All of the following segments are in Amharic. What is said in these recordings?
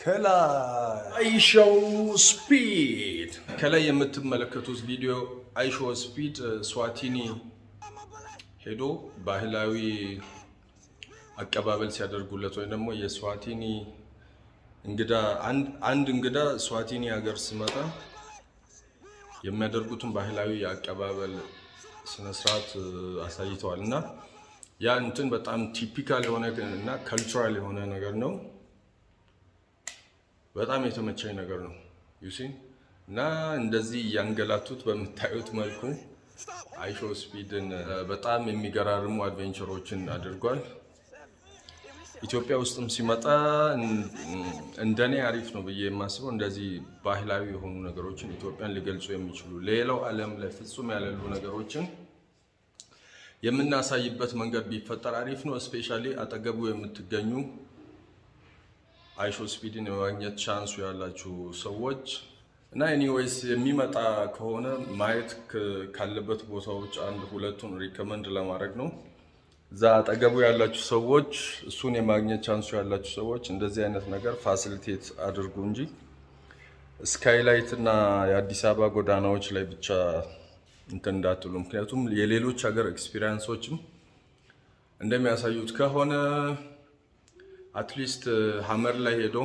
ከላይ አይሾው ስፒድ ከላይ የምትመለከቱት ቪዲዮ አይሾው ስፒድ ስዋቲኒ ሄዶ ባህላዊ አቀባበል ሲያደርጉለት ወይ ደግሞ የስዋቲኒ እንግዳ አንድ እንግዳ ስዋቲኒ ሀገር ሲመጣ የሚያደርጉትን ባህላዊ አቀባበል ስነ ስርዓት አሳይተዋል እና ያ እንትን በጣም ቲፒካል የሆነ እና ካልቸራል የሆነ ነገር ነው። በጣም የተመቸኝ ነገር ነው ዩሲ እና እንደዚህ ያንገላቱት በምታዩት መልኩ አይሾው ስፒድን በጣም የሚገራርሙ አድቬንቸሮችን አድርጓል። ኢትዮጵያ ውስጥም ሲመጣ እንደኔ አሪፍ ነው ብዬ የማስበው እንደዚህ ባህላዊ የሆኑ ነገሮችን ኢትዮጵያን ሊገልጹ የሚችሉ ሌላው ዓለም ላይ ፍጹም ያለሉ ነገሮችን የምናሳይበት መንገድ ቢፈጠር አሪፍ ነው። ስፔሻሊ አጠገቡ የምትገኙ አይሾው ስፒድን የማግኘት ቻንሱ ያላችሁ ሰዎች እና ኤኒዌይስ የሚመጣ ከሆነ ማየት ካለበት ቦታዎች አንድ ሁለቱን ሪከመንድ ለማድረግ ነው። እዛ አጠገቡ ያላችሁ ሰዎች እሱን የማግኘት ቻንሱ ያላችሁ ሰዎች እንደዚህ አይነት ነገር ፋሲሊቴት አድርጉ እንጂ ስካይላይት እና የአዲስ አበባ ጎዳናዎች ላይ ብቻ እንትን እንዳትሉ። ምክንያቱም የሌሎች ሀገር ኤክስፒሪየንሶችም እንደሚያሳዩት ከሆነ አትሊስት ሀመር ላይ ሄዶ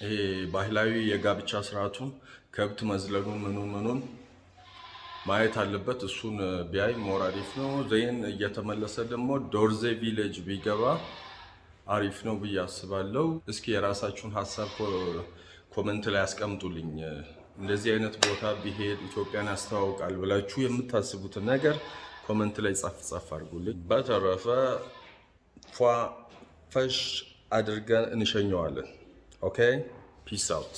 ይሄ ባህላዊ የጋብቻ ስርዓቱን ከብት መዝለሉን ምኑን ማየት አለበት። እሱን ቢያይ ሞር አሪፍ ነው። ዘይን እየተመለሰ ደግሞ ዶርዜ ቪሌጅ ቢገባ አሪፍ ነው ብዬ አስባለሁ። እስኪ የራሳችሁን ሀሳብ ኮመንት ላይ አስቀምጡልኝ። እንደዚህ አይነት ቦታ ቢሄድ ኢትዮጵያን ያስተዋውቃል ብላችሁ የምታስቡትን ነገር ኮመንት ላይ ጻፍ አድርጉልኝ። በተረፈ ፈሽ አድርገን እንሸኘዋለን። ኦኬ ፒስ አውት።